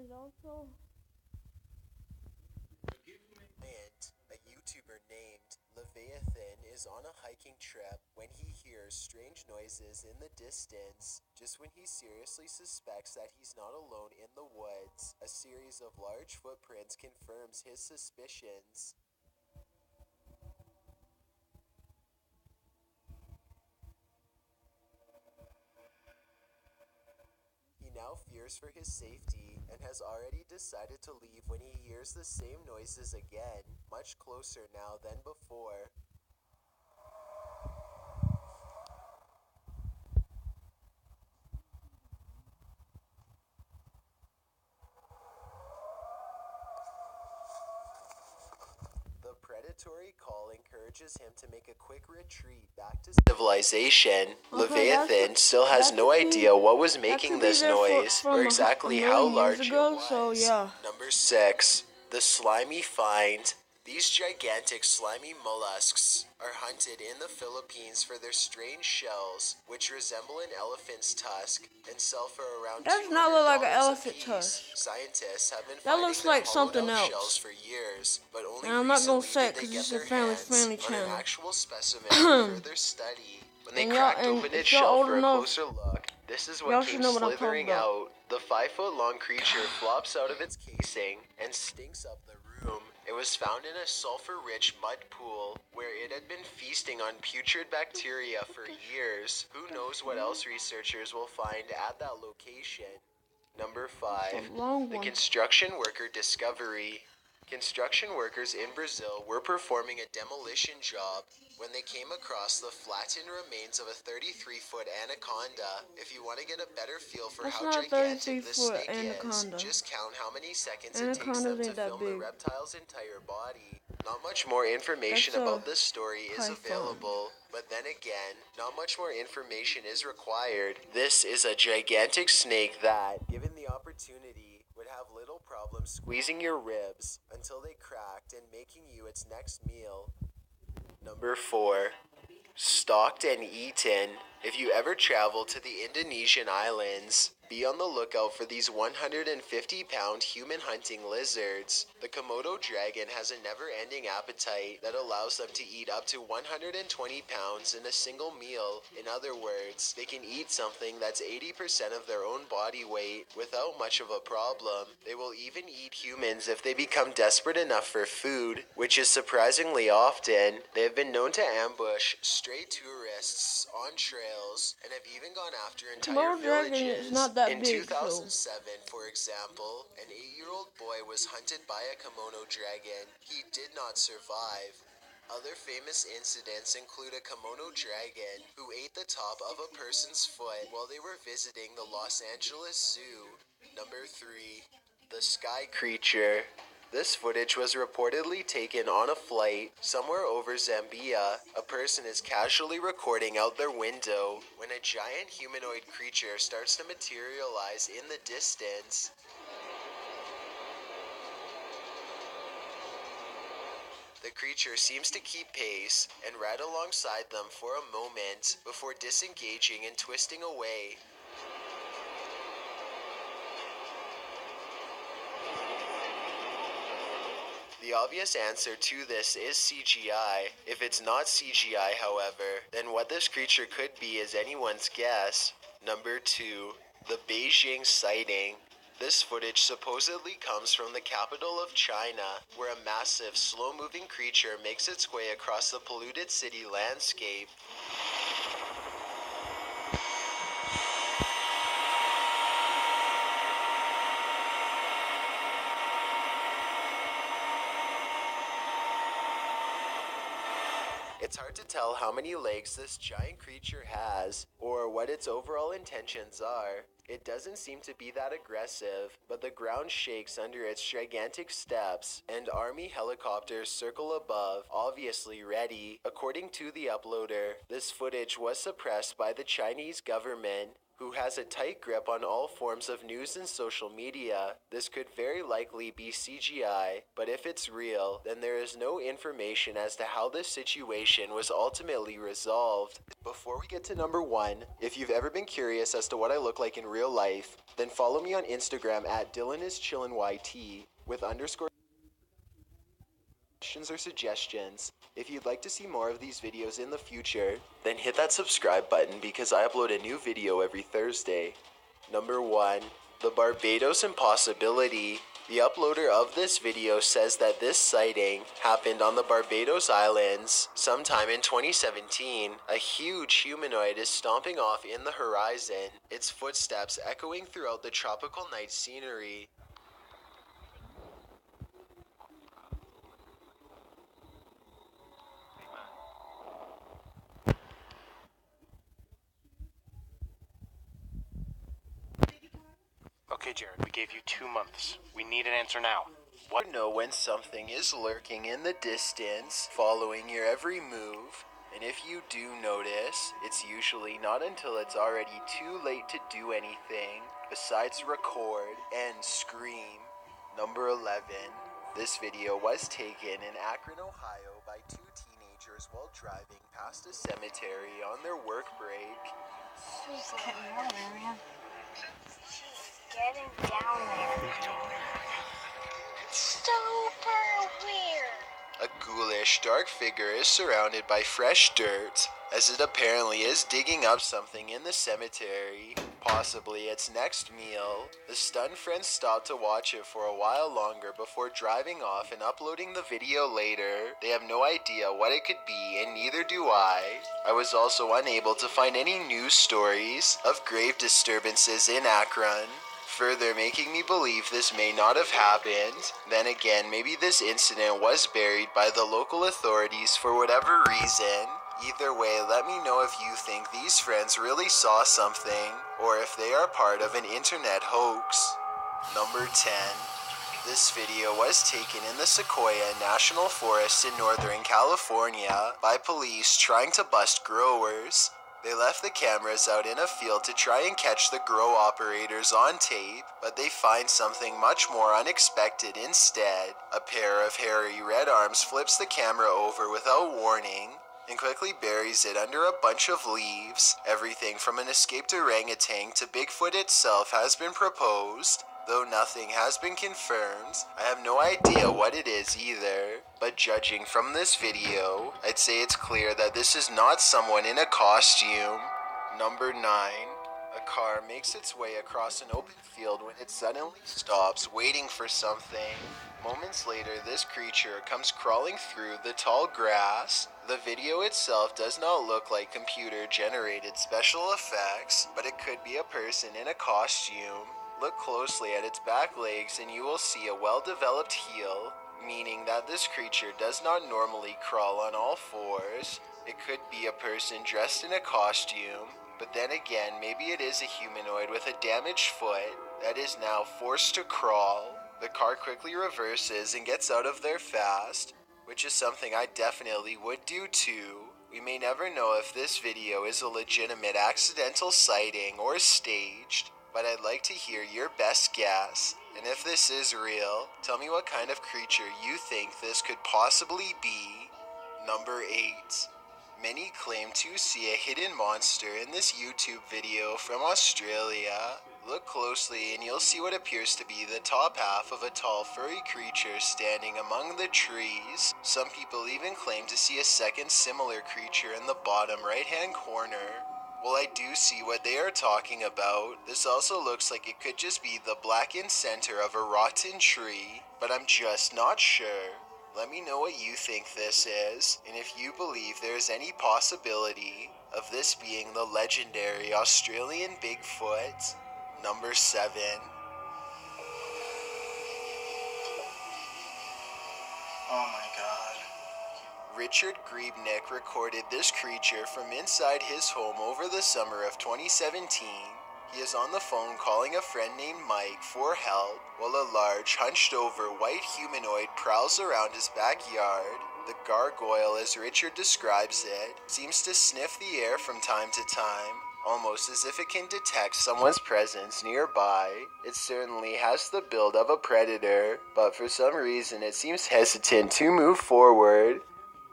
And also, And a YouTuber named Leviathan is on a hiking trip when he hears strange noises in the distance. Just when he seriously suspects that he's not alone in the woods, a series of large footprints confirms his suspicions. He now fears for his safety and has already decided to leave when he hears the same noises again, much closer now than before. The predatory call encourages him to make a quick retreat back to civilization. okay, Leviathan still has no idea what was making this noise or from a exactly how million years large it ago. was. So yeah. Number 6. The Slimy Find. These gigantic slimy mollusks are hunted in the Philippines for their strange shells, which resemble an elephant's tusk and sell for around That does not look like an $200 elephant a piece. tusk. Scientists have been That finding looks their like hollowed something out shells else. for years, but only And I'm not gonna recently say did it they because get it's a their family hands friendly on an channel. actual specimen for further study. When they And cracked open its if y'all shell old for a enough, closer look, this is y'all what should came know what I'm talking slithering about. out. The 5-foot-long creature flops out of its casing and stinks up the room. It was found in a sulfur-rich mud pool where it had been feasting on putrid bacteria for years. Who knows what else researchers will find at that location. Number 5. Long The one. construction worker discovery. Construction workers in Brazil were performing a demolition job when they came across the flattened remains of a 33-foot anaconda. If you want to get a better feel for That's how not a gigantic this 33-foot snake is, anaconda. just count how many seconds it takes Anacondas them to ain't that film the big. reptile's entire body. Not much more information That's a about this story is python. available, but then again, not much more information is required. This is a gigantic snake that, given the opportunity, would have little problem squeezing your ribs until they cracked and making you its next meal. Number 4. Stalked and eaten. If you ever travel to the Indonesian islands, be on the lookout for these 150-pound human hunting lizards. The Komodo dragon has a never-ending appetite that allows them to eat up to 120 pounds in a single meal. In other words, they can eat something that's 80% of their own body weight without much of a problem. They will even eat humans if they become desperate enough for food, which is surprisingly often. They have been known to ambush stray tourists on trails and have even gone after entire Komodo dragon villages. is not that In big, so 2007, for example, an 8-year-old boy was hunted by a Komodo dragon. He did not survive. Other famous incidents include a Komodo dragon who ate the top of a person's foot while they were visiting the Los Angeles Zoo. Number 3. The Sky Creature. This footage was reportedly taken on a flight somewhere over Zambia. A person is casually recording out their window when a giant humanoid creature starts to materialize in the distance. The creature seems to keep pace and ride alongside them for a moment before disengaging and twisting away. The obvious answer to this is CGI. If it's not CGI, however, then what this creature could be is anyone's guess. Number 2. The Beijing Sighting. This footage supposedly comes from the capital of China, where a massive, slow-moving creature makes its way across the polluted city landscape. It's hard to tell how many legs this giant creature has, or what its overall intentions are. It doesn't seem to be that aggressive, but the ground shakes under its gigantic steps, and army helicopters circle above, obviously ready. According to the uploader, this footage was suppressed by the Chinese government. who has a tight grip on all forms of news and social media. This could very likely be CGI, but if it's real, then there is no information as to how this situation was ultimately resolved. Before we get to number 1, if you've ever been curious as to what I look like in real life, then follow me on Instagram at DylanIsChillinYT with underscore questions or suggestions. If you'd like to see more of these videos in the future, then hit that subscribe button because I upload a new video every Thursday. Number 1. The Barbados Impossibility. The uploader of this video says that this sighting happened on the Barbados Islands sometime in 2017. A huge humanoid is stomping off in the horizon, its footsteps echoing throughout the tropical night scenery. Okay, Jared, we gave you 2 months. We need an answer now. What? Know when something is lurking in the distance, following your every move, and if you do notice, it's usually not until it's already too late to do anything besides record and scream. Number 11. This video was taken in Akron, Ohio by 2 teenagers while driving past a cemetery on their work break. She's getting down there, man. She's getting down there. Super weird. A ghoulish, dark figure is surrounded by fresh dirt, as it apparently is digging up something in the cemetery, possibly its next meal. The stunned friends stop to watch it for a while longer before driving off and uploading the video later. They have no idea what it could be, and neither do I. I was also unable to find any news stories of grave disturbances in Akron, further making me believe this may not have happened. Then again, maybe this incident was buried by the local authorities for whatever reason. Either way, let me know if you think these friends really saw something, or if they are part of an internet hoax. Number 10. This video was taken in the Sequoia National Forest in Northern California by police trying to bust growers. They left the cameras out in a field to try and catch the grow operators on tape, but they find something much more unexpected instead. A pair of hairy red arms flips the camera over without warning and quickly buries it under a bunch of leaves. Everything from an escaped orangutan to Bigfoot itself has been proposed, though nothing has been confirmed. I have no idea what it is either, but judging from this video, I'd say it's clear that this is not someone in a costume. Number 9. A car makes its way across an open field when it suddenly stops, waiting for something. Moments later, this creature comes crawling through the tall grass. The video itself does not look like computer-generated special effects, but it could be a person in a costume. Look closely at its back legs and you will see a well-developed heel, meaning that this creature does not normally crawl on all fours. It could be a person dressed in a costume, but then again, maybe it is a humanoid with a damaged foot that is now forced to crawl. The car quickly reverses and gets out of there fast, which is something I definitely would do too. We may never know if this video is a legitimate accidental sighting or staged, but I'd like to hear your best guess. And if this is real, tell me what kind of creature you think this could possibly be. Number 8. Many claim to see a hidden monster in this YouTube video from Australia. Look closely and you'll see what appears to be the top half of a tall furry creature standing among the trees. Some people even claim to see a second similar creature in the bottom right-hand corner. Well, I do see what they are talking about. This also looks like it could just be the blackened center of a rotten tree, but I'm just not sure. Let me know what you think this is, and if you believe there is any possibility of this being the legendary Australian Bigfoot. Number 7. Oh my god. Richard Griebnick recorded this creature from inside his home over the summer of 2017. He is on the phone calling a friend named Mike for help while a large, hunched-over white humanoid prowls around his backyard. The gargoyle, as Richard describes it, seems to sniff the air from time to time, almost as if it can detect someone's presence nearby. It certainly has the build of a predator, but for some reason it seems hesitant to move forward.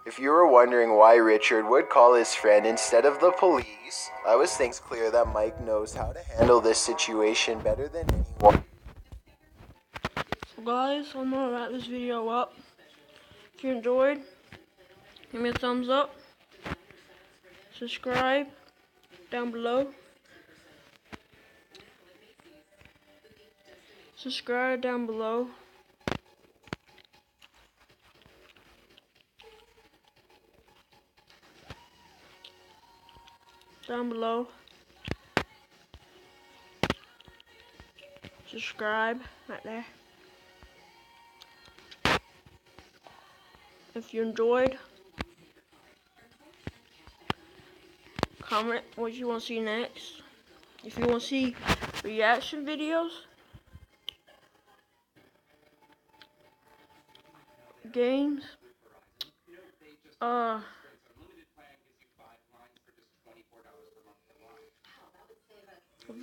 If you were wondering why Richard would call his friend instead of the police, I was thinks clear that Mike knows how to handle this situation better than anyone. So guys, I'm gonna wrap this video up. If you enjoyed, give me a thumbs up. Subscribe down below. Subscribe down below. Down below. Subscribe right there. If you enjoyed, comment what you want to see next. If you want to see reaction videos, games,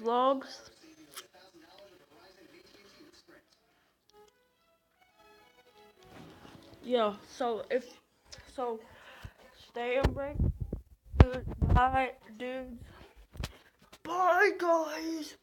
vlogs, yeah, so stay on break. Bye, dudes. Bye, guys.